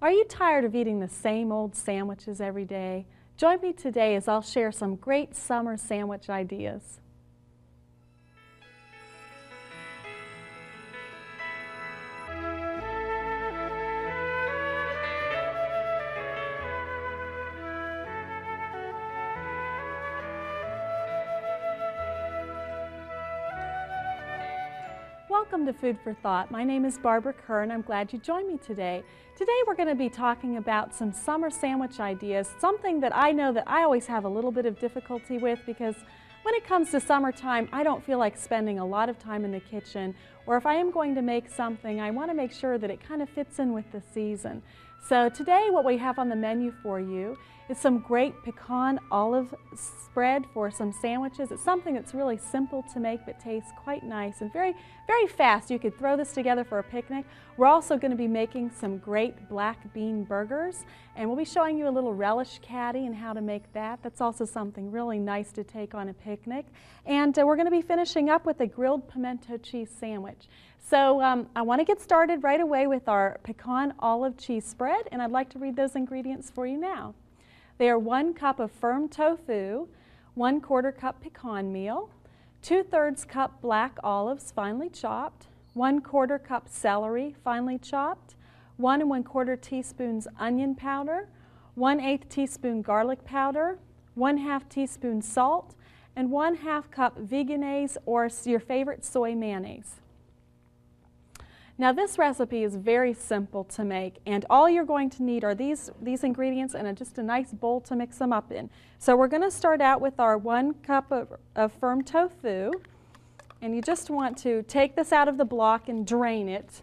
Are you tired of eating the same old sandwiches every day? Join me today as I'll share some great summer sandwich ideas. Welcome to Food for Thought. My name is Barbara Kerr and I'm glad you joined me today. Today we're going to be talking about some summer sandwich ideas, something that I know that I always have a little bit of difficulty with because when it comes to summertime, I don't feel like spending a lot of time in the kitchen, or if I am going to make something, I want to make sure that it kind of fits in with the season. So today what we have on the menu for you is some great pecan olive spread for some sandwiches. It's something that's really simple to make but tastes quite nice and very fast. You could throw this together for a picnic. We're also going to be making some great black bean burgers, and we'll be showing you a little relish caddy and how to make that. That's also something really nice to take on a picnic. And we're going to be finishing up with a grilled pimento cheese sandwich. So I want to get started right away with our pecan olive cheese spread, and I'd like to read those ingredients for you now. They are 1 cup of firm tofu, 1/4 cup pecan meal, 2/3 cup black olives finely chopped, 1/4 cup celery finely chopped, 1 1/4 teaspoons onion powder, 1/8 teaspoon garlic powder, 1/2 teaspoon salt, and 1/2 cup Vegenaise or your favorite soy mayonnaise. Now this recipe is very simple to make, and all you're going to need are these ingredients and just a nice bowl to mix them up in. So we're going to start out with our 1 cup of firm tofu, and you just want to take this out of the block and drain it.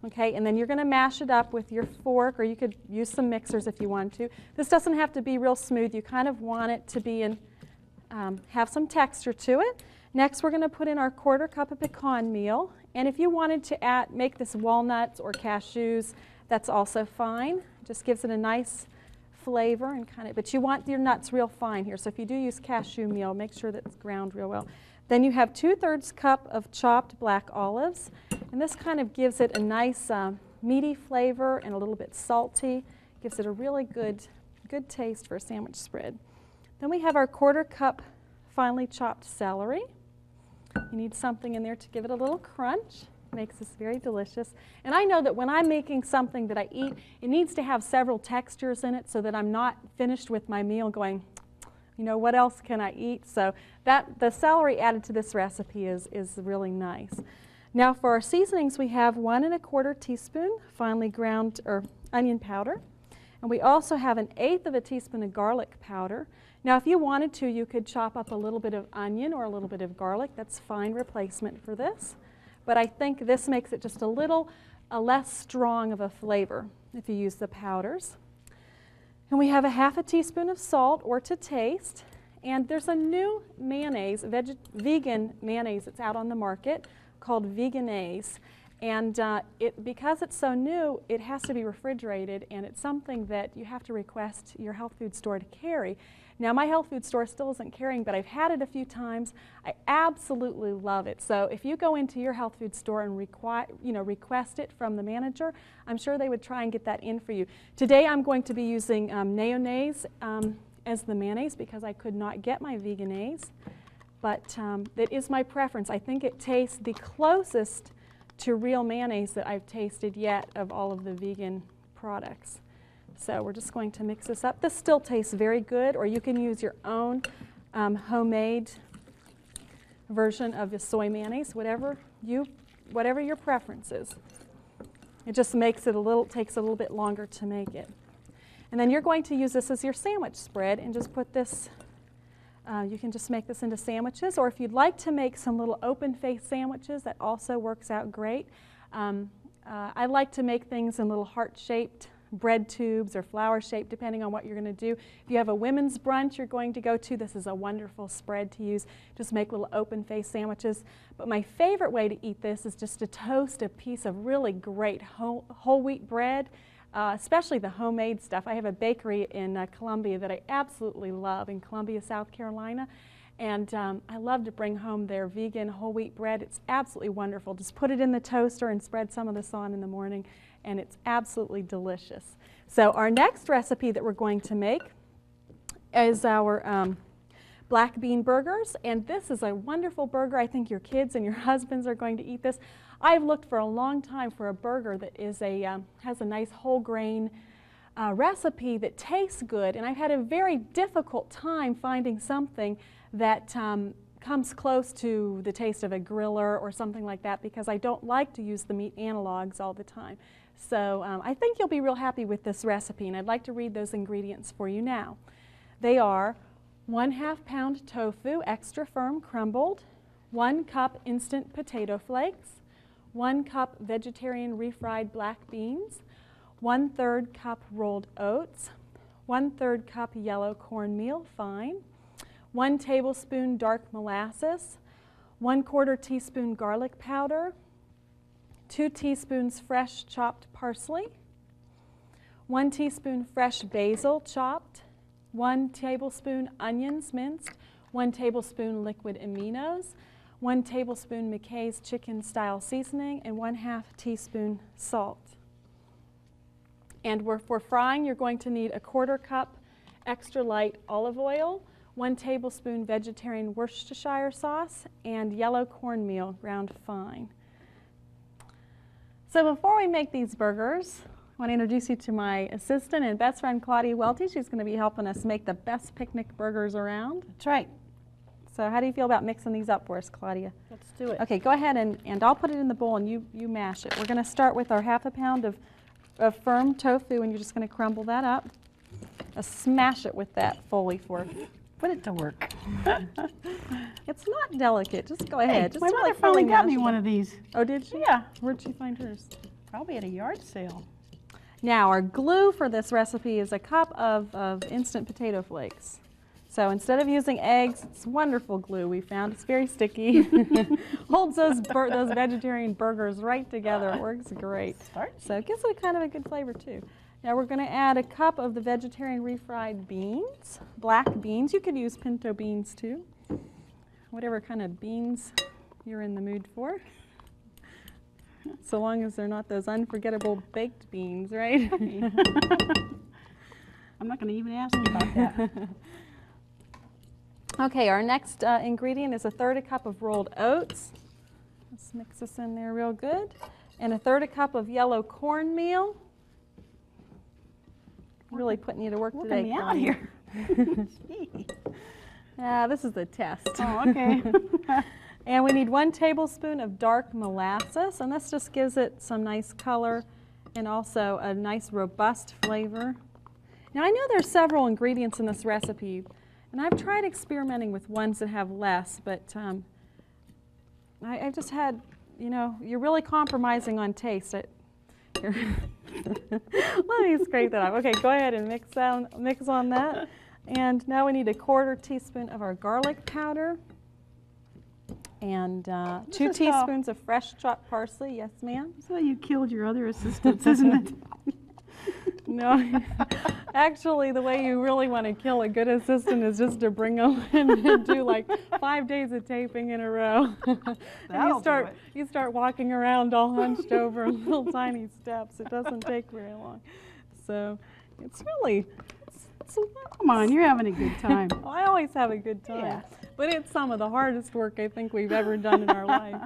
Okay, and then you're going to mash it up with your fork, or you could use some mixers if you want to. This doesn't have to be real smooth. You kind of want it to be have some texture to it. Next we're going to put in our 1/4 cup of pecan meal, and if you wanted to make this walnuts or cashews, that's also fine. It just gives it a nice flavor and but you want your nuts real fine here, so if you do use cashew meal, make sure that it's ground real well. Then you have 2/3 cup of chopped black olives, and this kind of gives it a nice meaty flavor and a little bit salty. Gives it a really good taste for a sandwich spread. Then we have our 1/4 cup finely chopped celery. You need something in there to give it a little crunch. Makes this very delicious. And I know that when I'm making something that I eat, it needs to have several textures in it so that I'm not finished with my meal going, you know, what else can I eat? So the celery added to this recipe is really nice. Now for our seasonings, we have 1 1/4 teaspoon finely ground onion powder. And we also have 1/8 teaspoon of garlic powder. Now if you wanted to, you could chop up a little bit of onion or a little bit of garlic. That's fine replacement for this. But I think this makes it just a little less strong of a flavor if you use the powders. And we have 1/2 teaspoon of salt or to taste. And there's a new mayonnaise, vegan mayonnaise that's out on the market called Vegenaise. And because it's so new, it has to be refrigerated, and it's something that you have to request your health food store to carry. Now my health food store still isn't carrying, but I've had it a few times. I absolutely love it. So if you go into your health food store and request it from the manager, I'm sure they would try and get that in for you. Today I'm going to be using Mayonnaise as the mayonnaise because I could not get my Vegenaise, but that is my preference. I think it tastes the closest to real mayonnaise that I've tasted yet of all of the vegan products. So we're just going to mix this up. This still tastes very good, or you can use your own homemade version of the soy mayonnaise, whatever your preference is. It just makes it takes a little bit longer to make it. And then you're going to use this as your sandwich spread and just put this, you can just make this into sandwiches, or if you'd like to make some little open-faced sandwiches, that also works out great. I like to make things in little heart-shaped bread tubes or flower shaped, depending on what you're going to do. If you have a women's brunch you're going to go to, this is a wonderful spread to use. Just make little open-faced sandwiches. But my favorite way to eat this is just to toast a piece of really great whole wheat bread, especially the homemade stuff. I have a bakery in Columbia that I absolutely love, in Columbia, South Carolina. And I love to bring home their vegan whole wheat bread. It's absolutely wonderful. Just put it in the toaster and spread some of this on in the morning, and it's absolutely delicious. So our next recipe that we're going to make is our black bean burgers, and this is a wonderful burger. I think your kids and your husbands are going to eat this. I've looked for a long time for a burger that is has a nice whole grain recipe that tastes good, and I've had a very difficult time finding something that comes close to the taste of a griller or something like that, because I don't like to use the meat analogs all the time. So I think you'll be real happy with this recipe, and I'd like to read those ingredients for you now. They are 1/2 pound tofu, extra firm crumbled, 1 cup instant potato flakes, 1 cup vegetarian refried black beans, 1/3 cup rolled oats, 1/3 cup yellow cornmeal, fine, 1 tablespoon dark molasses, 1/4 teaspoon garlic powder, 2 teaspoons fresh chopped parsley, 1 teaspoon fresh basil chopped, 1 tablespoon onions minced, 1 tablespoon liquid aminos, 1 tablespoon McKay's chicken style seasoning, and 1/2 teaspoon salt. And for frying, you're going to need 1/4 cup extra light olive oil, 1 tablespoon vegetarian Worcestershire sauce, and yellow cornmeal ground fine. So before we make these burgers, I want to introduce you to my assistant and best friend, Claudia Welty. She's going to be helping us make the best picnic burgers around. That's right. So how do you feel about mixing these up for us, Claudia? Let's do it. Okay, go ahead and I'll put it in the bowl and you mash it. We're going to start with our 1/2 pound of firm tofu, and you're just going to crumble that up. Smash it with that Foley fork. Put it to work. It's not delicate. Just go ahead. Hey, Just my mother like finally really got me mash it one up. of these. Oh, did she? Yeah. Where'd she find hers? Probably at a yard sale. Now, our glue for this recipe is 1 cup of instant potato flakes. So instead of using eggs, it's wonderful glue we found. It's very sticky. Holds those vegetarian burgers right together. It works great. So it gives it kind of a good flavor too. Now we're going to add 1 cup of the vegetarian refried beans, black beans. You could use pinto beans too. Whatever kind of beans you're in the mood for. So long as they're not those unforgettable baked beans, right? I'm not going to even ask you about that. Okay, our next ingredient is 1/3 cup of rolled oats. Let's mix this in there real good. And 1/3 cup of yellow cornmeal. Really putting you to work today. Working me out here. This is the test. Oh, okay. And we need 1 tablespoon of dark molasses, and this just gives it some nice color and also a nice robust flavor. Now I know there's several ingredients in this recipe, and I've tried experimenting with ones that have less, but I've just had, you know, you're really compromising on taste. Let me scrape that up. Okay, go ahead and mix on that. And now we need 1/4 teaspoon of our garlic powder. And 2 teaspoons of fresh chopped parsley. Yes, ma'am? So you killed your other assistants, isn't it? No. Actually, the way you really want to kill a good assistant is just to bring them in and do like 5 days of taping in a row. And you start walking around all hunched over in little tiny steps. It doesn't take very long. So it's really... Come on, you're having a good time. Well, I always have a good time. Yeah. But it's some of the hardest work I think we've ever done in our life.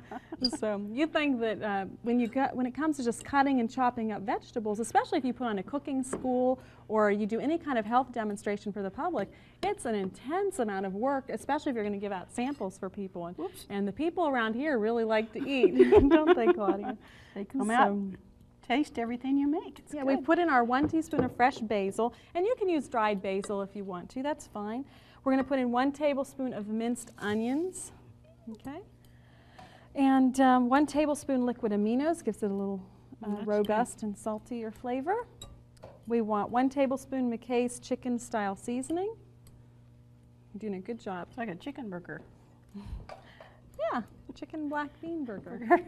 So you think that when it comes to just cutting and chopping up vegetables, especially if you put on a cooking school or you do any kind of health demonstration for the public, it's an intense amount of work, especially if you're going to give out samples for people. And the people around here really like to eat, don't they, Claudia? They come out. Taste everything you make. It's yeah, good. we put in our 1 teaspoon of fresh basil, and you can use dried basil if you want to, that's fine. We're going to put in 1 tablespoon of minced onions, okay? And 1 tablespoon liquid aminos, gives it a little robust and saltier flavor. We want 1 tablespoon McKay's chicken style seasoning. You're doing a good job. It's like a chicken burger. Yeah, a chicken black bean burger.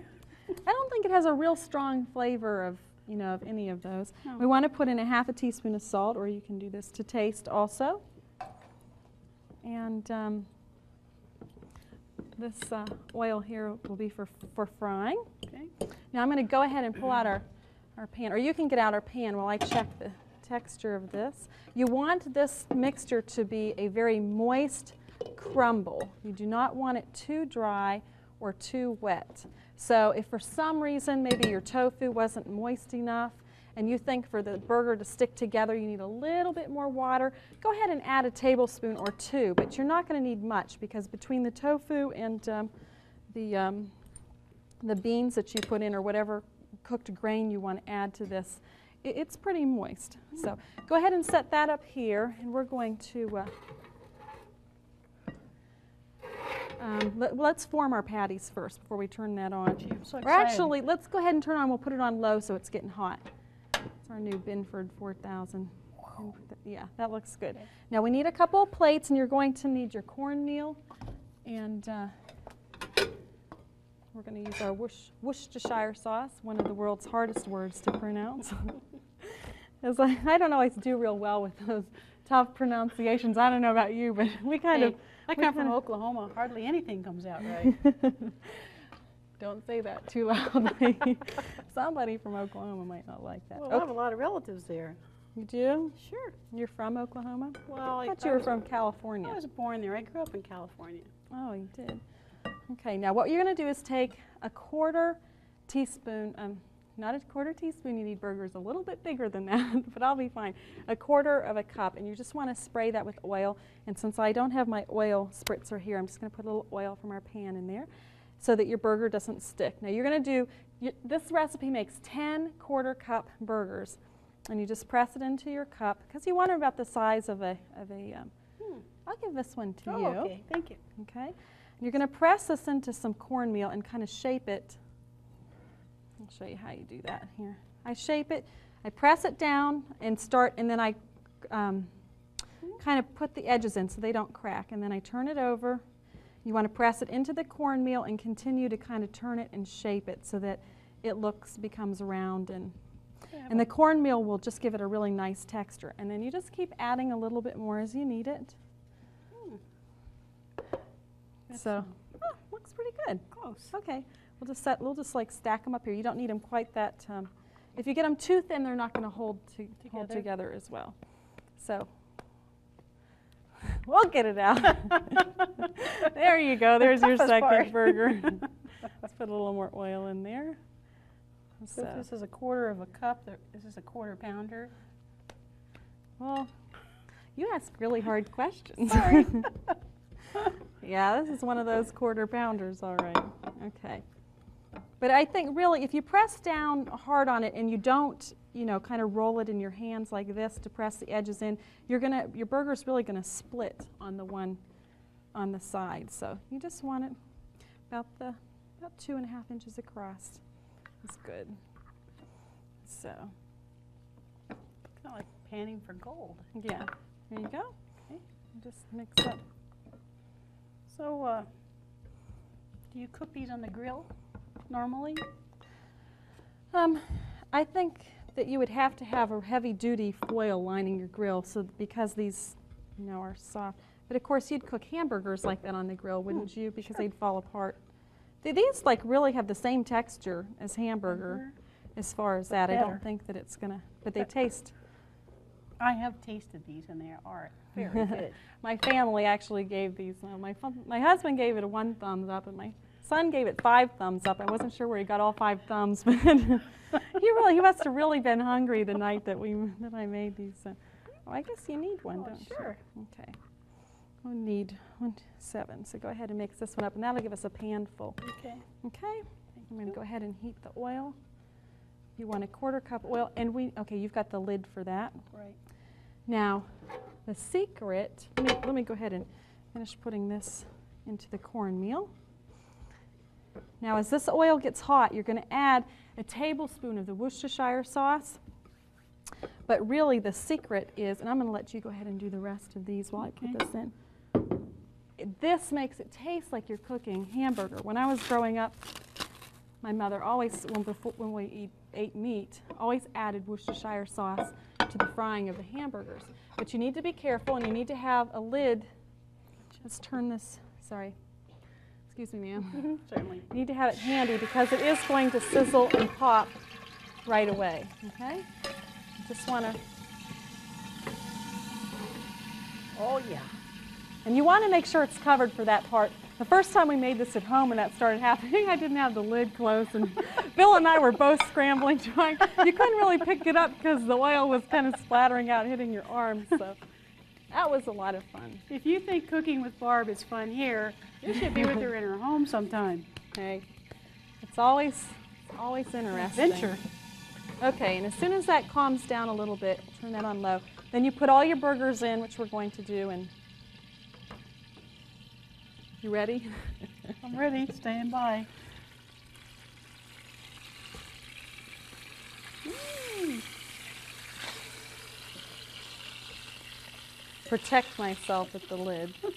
I don't think it has a real strong flavor of, you know, of any of those. No. We want to put in 1/2 teaspoon of salt, or you can do this to taste also. And this oil here will be for frying. Okay. Now I'm going to go ahead and pull out our pan, or you can get out our pan while I check the texture of this. You want this mixture to be a very moist crumble. You do not want it too dry or too wet. So if for some reason maybe your tofu wasn't moist enough and you think for the burger to stick together you need a little bit more water, go ahead and add a tablespoon or two, but you're not going to need much because between the tofu and the beans that you put in or whatever cooked grain you want to add to this, it's pretty moist. So go ahead and set that up here, and we're going to let's form our patties first before we turn that on. Gee, I'm so Or excited. actually, let's go ahead and turn it on. We'll put it on low so it's getting hot. It's our new Binford 4000. Yeah, that looks good. Okay. Now we need a couple of plates, and you're going to need your cornmeal, and we're going to use our Worcestershire sauce, one of the world's hardest words to pronounce. It's like, I don't always do real well with those tough pronunciations. I don't know about you, but we kind of... I come from Oklahoma. Hardly anything comes out right. Don't say that too loudly. Somebody from Oklahoma might not like that. Well, I have a lot of relatives there. You do? Sure. You're from Oklahoma? Well, I thought you were from California. I was born there. I grew up in California. Oh, you did. Okay, now what you're going to do is take a quarter teaspoon, not a quarter teaspoon, you need burgers a little bit bigger than that, but I'll be fine. A quarter of a cup, and you just want to spray that with oil. And since I don't have my oil spritzer here, I'm just going to put a little oil from our pan in there so that your burger doesn't stick. Now you're going to do, this recipe makes 10 quarter cup burgers, and you just press it into your cup because you want it about the size of a I'll give this one to you. Okay, thank you. Okay. You're going to press this into some cornmeal and kind of shape it. I'll show you how you do that here. I shape it, I press it down and then I kind of put the edges in so they don't crack, and then I turn it over. You want to press it into the cornmeal and continue to kind of turn it and shape it so that it becomes round, and the cornmeal will just give it a really nice texture. And then you just keep adding a little bit more as you need it. So, looks pretty good. Close. Okay, we'll just like stack them up here. You don't need them quite that. If you get them too thin, they're not going to hold together as well. So, we'll get it out. There you go. There's your second part. burger. Let's put a little more oil in there. So if this is a quarter of a cup, this is a quarter pounder. Well, you ask really hard questions. Sorry. Yeah, this is one of those quarter pounders, all right. Okay. But I think really if you press down hard on it and you don't, kind of roll it in your hands like this to press the edges in, your burger's really going to split on the one on the side. So you just want it about 2.5 inches across. That's good. So, Kind of like panning for gold. yeah, there you go. Okay. Just mix up. So, do you cook these on the grill normally? I think that you would have to have a heavy-duty foil lining your grill, because these, are soft. But of course, you'd cook hamburgers like that on the grill, wouldn't you? Because sure. they'd fall apart. These really have the same texture as hamburger, as far as that. I Better. don't think that it's gonna, but they taste. I have tasted these, and they are very good. My family actually gave these. My husband gave it a 1 thumbs up, and my son gave it 5 thumbs up. I wasn't sure where he got all 5 thumbs, but he must have really been hungry the night that I made these. I guess you need one, don't sure. you? Okay. We'll need 7. So go ahead and mix this one up, and that'll give us a pan full. Okay. Okay. I'm going to go ahead and heat the oil. You want a 1/4 cup oil, and you've got the lid for that. Right. Now, the secret, let me go ahead and finish putting this into the cornmeal. Now, as this oil gets hot, you're going to add a tablespoon of the Worcestershire sauce. But really, the secret is, and I'm going to let you go ahead and do the rest of these while I put this in. This makes it taste like you're cooking hamburger. When I was growing up, my mother always, when we ate meat, always added Worcestershire sauce to the frying of the hamburgers. But you need to be careful, and you need to have a lid. Let's turn this, sorry. Excuse me, ma'am. Certainly. You need to have it handy because it is going to sizzle and pop right away, okay? You just want to... Oh, yeah. And you want to make sure it's covered for that part. The first time we made this at home and that started happening, I didn't have the lid closed, and Bill and I were both scrambling, trying. You couldn't really pick it up because the oil was kind of splattering out, hitting your arms, so that was a lot of fun. If you think cooking with Barb is fun here, you should be with her in her home sometime. Okay, it's always interesting. Adventure. Okay, and as soon as that calms down a little bit, turn that on low. Then you put all your burgers in, which we're going to do, and you ready? I'm ready. Stand by. Protect myself with the lid. 7,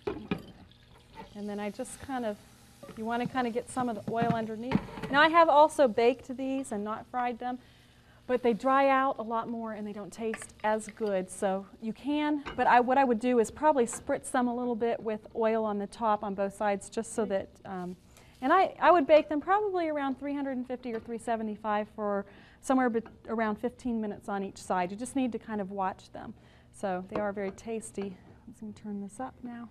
okay. And then I just kind of, you want to kind of get some of the oil underneath. Now I have also baked these and not fried them, but they dry out a lot more and they don't taste as good. So you can, but what I would do is probably spritz them a little bit with oil on the top on both sides just so that, and I would bake them probably around 350 or 375 for somewhere around 15 minutes on each side. You just need to kind of watch them. So they are very tasty. I'm going to turn this up now.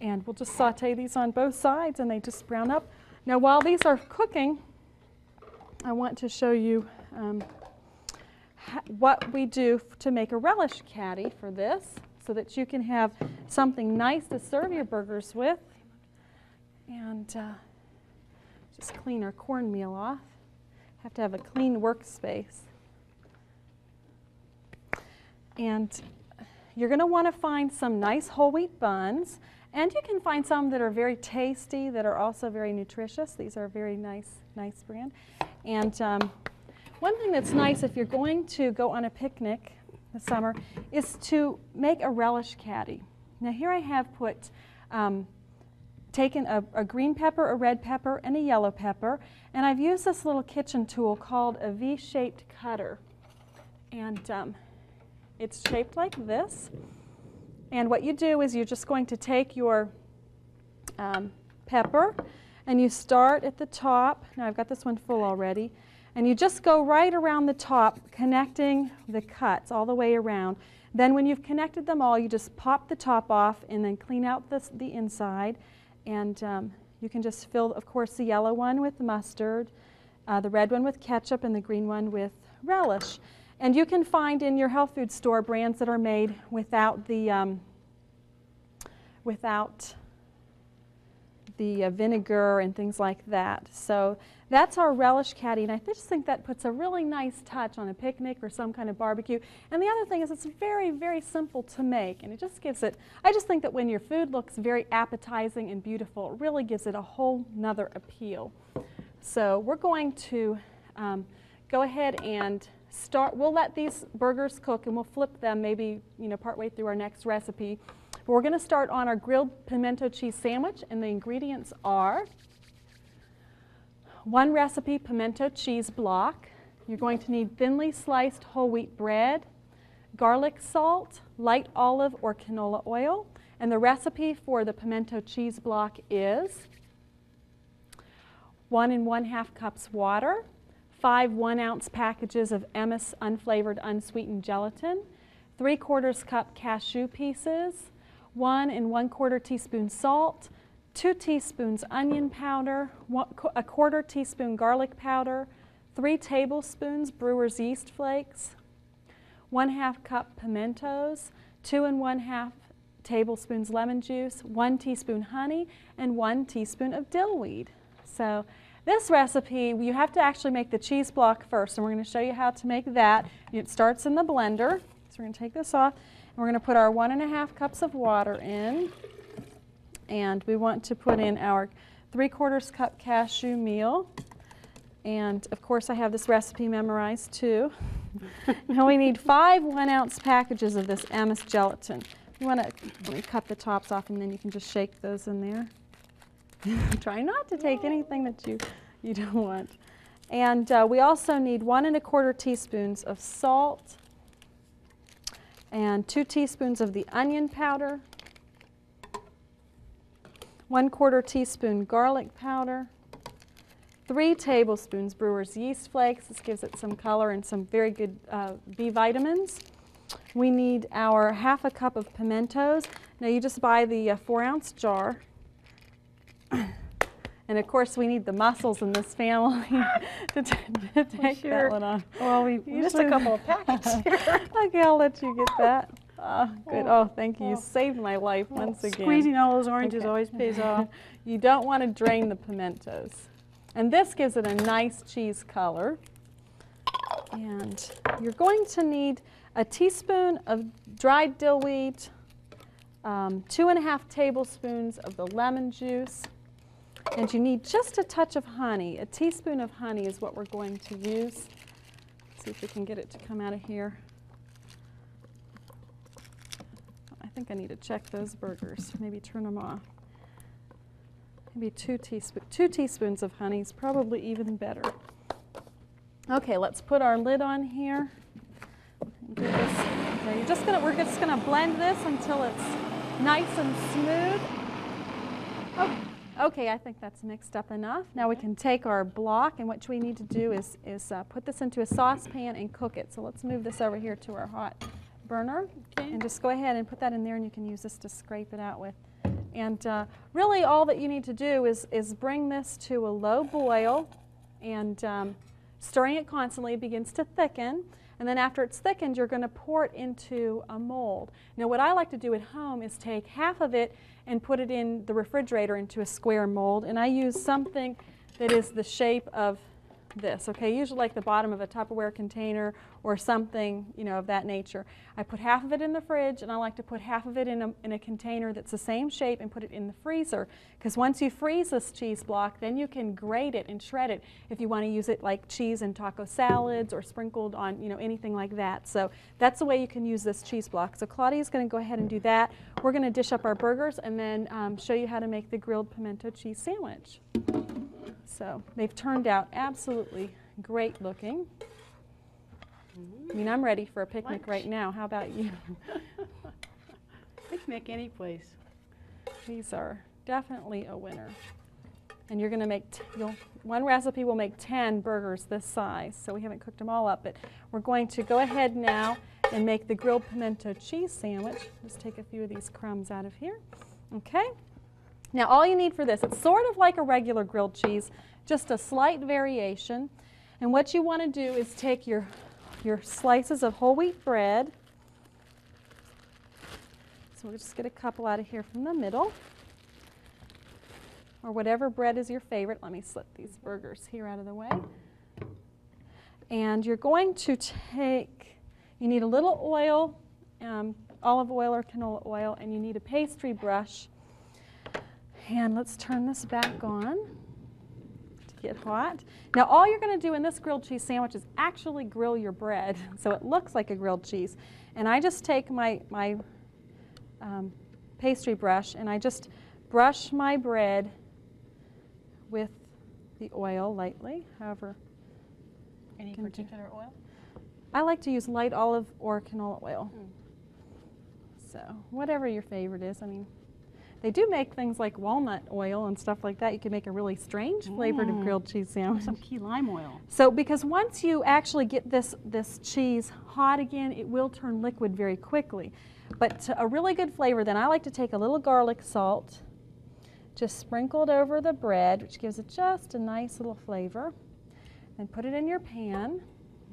And we'll just saute these on both sides and they just brown up. Now while these are cooking, I want to show you what we do to make a relish caddy for this so that you can have something nice to serve your burgers with. And just clean our cornmeal off. Have to have a clean workspace. And you're going to want to find some nice whole wheat buns. And you can find some that are very tasty, that are also very nutritious. These are a very nice brand. And one thing that's nice if you're going to go on a picnic this summer is to make a relish caddy. Now here I have put, taken a green pepper, a red pepper, and a yellow pepper, and I've used this little kitchen tool called a V-shaped cutter. And it's shaped like this. And what you do is you're just going to take your pepper and you start at the top. Now I've got this one full already. And you just go right around the top, connecting the cuts all the way around. Then when you've connected them all, you just pop the top off and then clean out the inside. And you can just fill, of course, the yellow one with mustard, the red one with ketchup, and the green one with relish. And you can find in your health food store brands that are made without the vinegar and things like that. So that's our relish caddy, and I just think that puts a really nice touch on a picnic or some kind of barbecue. And the other thing is it's very, very simple to make, and it just gives it, I just think that when your food looks very appetizing and beautiful, it really gives it a whole nother appeal. So we're going to go ahead and we'll let these burgers cook and we'll flip them maybe partway through our next recipe. But we're going to start on our grilled pimento cheese sandwich, and the ingredients are 1 recipe pimento cheese block. You're going to need thinly sliced whole wheat bread, garlic salt, light olive or canola oil, and the recipe for the pimento cheese block is 1 1/2 cups water, 5 1-ounce packages of Emmis unflavored unsweetened gelatin, 3/4 cup cashew pieces, 1 1/4 teaspoon salt, 2 teaspoons onion powder, 1/4 teaspoon garlic powder, 3 tablespoons brewer's yeast flakes, 1/2 cup pimentos, 2 1/2 tablespoons lemon juice, 1 teaspoon honey, and 1 teaspoon of dill weed. So this recipe, you have to actually make the cheese block first, and we're going to show you how to make that. It starts in the blender. So we're going to take this off, and we're going to put our 1 1/2 cups of water in, and we want to put in our 3/4 cup cashew meal, and of course I have this recipe memorized too. Now we need 5 1-ounce packages of this Emmis gelatin. You want to let me cut the tops off, and then you can just shake those in there. Try not to take anything that you don't want. And we also need 1 1/4 teaspoons of salt and 2 teaspoons of the onion powder, 1/4 teaspoon garlic powder, 3 tablespoons Brewer's yeast flakes. This gives it some color and some very good B vitamins. We need our 1/2 cup of pimentos. Now you just buy the 4-ounce jar. And of course we need the muscles in this family to take that one off. Well, we missed a couple of packets here. Okay, I'll let you get that. Good. Oh, thank you. You saved my life once again. Squeezing all those oranges always pays off. You don't want to drain the pimentos. And this gives it a nice cheese color. And you're going to need a teaspoon of dried dill wheat, 2½ tablespoons of the lemon juice, and you need just a touch of honey. A teaspoon of honey is what we're going to use. Let's see if we can get it to come out of here. I think I need to check those burgers. Maybe turn them off. Maybe 2 teaspoons of honey is probably even better. Okay, let's put our lid on here. Do this. Okay, we're just gonna blend this until it's nice and smooth. Oh, okay, I think that's mixed up enough. Now we can take our block, and what we need to do is put this into a saucepan and cook it. So let's move this over here to our hot burner, and just go ahead and put that in there, and you can use this to scrape it out with. And really all that you need to do is bring this to a low boil, and stirring it constantly. It begins to thicken, and then after it's thickened, you're going to pour it into a mold. Now what I like to do at home is take half of it and put it in the refrigerator into a square mold, and I use something that is the shape of this, okay, usually like the bottom of a Tupperware container or something, you know, of that nature. I put half of it in the fridge, and I like to put half of it in a container that's the same shape and put it in the freezer, because once you freeze this cheese block, then you can grate it and shred it if you want to use it like cheese in taco salads or sprinkled on, you know, anything like that. So that's the way you can use this cheese block. So Claudia's going to go ahead and do that. We're going to dish up our burgers and then show you how to make the grilled pimento cheese sandwich. So they've turned out absolutely great looking. I mean, I'm ready for a picnic right now. How about you? Picnic any place. These are definitely a winner. And you're going to make, one recipe will make 10 burgers this size, so we haven't cooked them all up, but we're going to go ahead now and make the grilled pimento cheese sandwich. Just take a few of these crumbs out of here. Okay. Now all you need for this, it's sort of like a regular grilled cheese, just a slight variation. And what you want to do is take your slices of whole wheat bread. So we'll just get a couple out of here from the middle. Or whatever bread is your favorite. Let me slip these burgers here out of the way. And you're going to take, you need a little oil, olive oil or canola oil, and you need a pastry brush. And let's turn this back on to get hot. Now all you're going to do in this grilled cheese sandwich is actually grill your bread, so it looks like a grilled cheese. And I just take my pastry brush and I just brush my bread with the oil lightly, however. Any particular oil? I like to use light olive or canola oil. So whatever your favorite is. I mean, they do make things like walnut oil and stuff like that. You can make a really strange flavored grilled cheese sandwich. Some key lime oil. So because once you actually get this cheese hot again, it will turn liquid very quickly. But to a really good flavor, then I like to take a little garlic salt, just sprinkled over the bread, which gives it just a nice little flavor. And put it in your pan,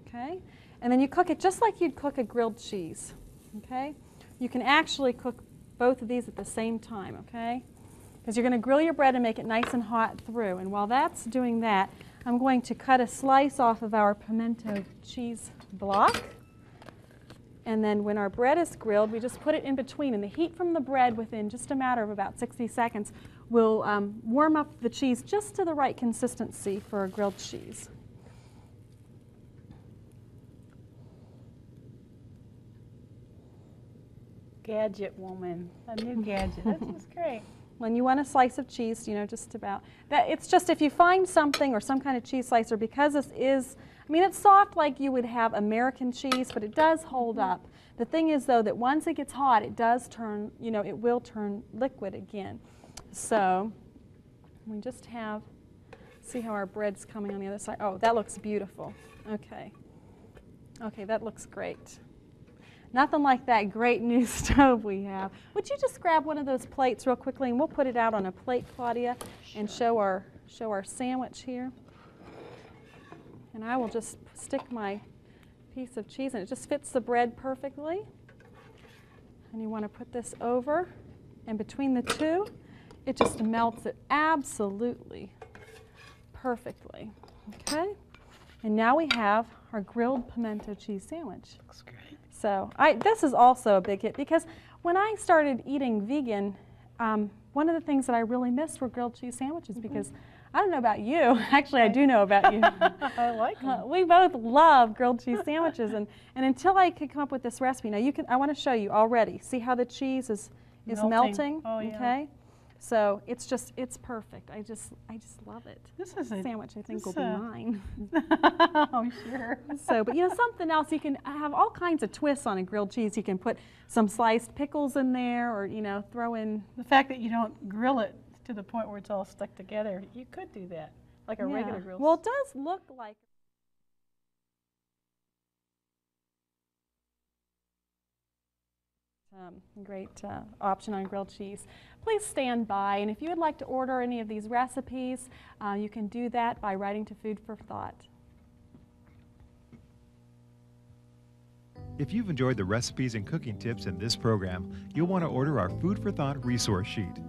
okay? And then you cook it just like you'd cook a grilled cheese, okay? You can actually cook both of these at the same time, okay? Because you're going to grill your bread and make it nice and hot through. And while that's doing that, I'm going to cut a slice off of our pimento cheese block. And then when our bread is grilled, we just put it in between. And the heat from the bread within just a matter of about 60 seconds will warm up the cheese just to the right consistency for a grilled cheese. Gadget woman, a new gadget. That's great. When you want a slice of cheese, you know, just about that. It's just if you find something or some kind of cheese slicer, because this is I mean, it's soft like you would have American cheese, but it does hold up. The thing is, though, that once it gets hot, it does turn, you know, it will turn liquid again. So we just have, see how our bread's coming on the other side. Oh, that looks beautiful. Okay. Okay, that looks great. Nothing like that great new stove we have. Would you just grab one of those plates real quickly, and we'll put it out on a plate, Claudia, and show our sandwich here. And I will just stick my piece of cheese, and it just fits the bread perfectly. And you want to put this over, and between the two, it just melts it absolutely perfectly. Okay? And now we have our grilled pimento cheese sandwich. Looks great. So this is also a big hit because when I started eating vegan, one of the things that I really missed were grilled cheese sandwiches because I don't know about you. Actually, I do know about you. I like them. We both love grilled cheese sandwiches, and until I could come up with this recipe, now I want to show you already. See how the cheese is melting? Oh, yeah. Okay. So it's perfect. I just love it. This is a sandwich. I think will be mine. Oh, sure. So, but you know, something else, you can have all kinds of twists on a grilled cheese. You can put some sliced pickles in there, or you know, throw in the fact that you don't grill it to the point where it's all stuck together. You could do that, like a regular grilled. Well, it does look like. Great option on grilled cheese. Please stand by, and if you would like to order any of these recipes, you can do that by writing to Food for Thought. If you've enjoyed the recipes and cooking tips in this program, you'll want to order our Food for Thought resource sheet.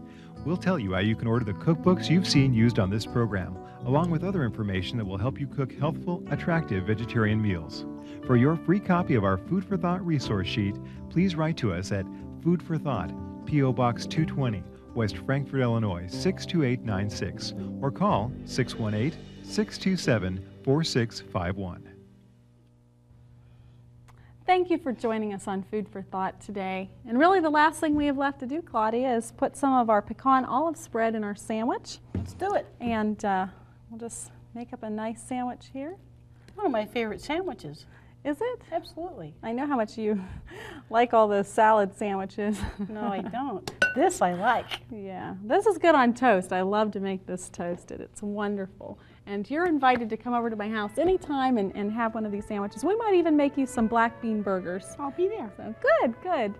We'll tell you how you can order the cookbooks you've seen used on this program, along with other information that will help you cook healthful, attractive vegetarian meals. For your free copy of our Food for Thought resource sheet, please write to us at Food for Thought, P.O. Box 220, West Frankfort, Illinois 62896, or call 618-627-4651. Thank you for joining us on Food for Thought today. And really the last thing we have left to do, Claudia, is put some of our pecan olive spread in our sandwich. Let's do it. And we'll just make up a nice sandwich here. One of my favorite sandwiches. Is it? Absolutely. I know how much you like all those salad sandwiches. No, I don't. This I like. Yeah, this is good on toast. I love to make this toasted. It's wonderful. And you're invited to come over to my house anytime and have one of these sandwiches. We might even make you some black bean burgers. I'll be there. So good, good.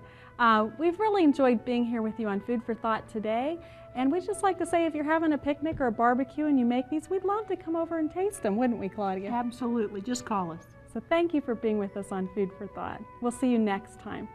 We've really enjoyed being here with you on Food for Thought today. And we'd just like to say, if you're having a picnic or a barbecue and you make these, we'd love to come over and taste them, wouldn't we, Claudia? Absolutely. Just call us. So thank you for being with us on Food for Thought. We'll see you next time.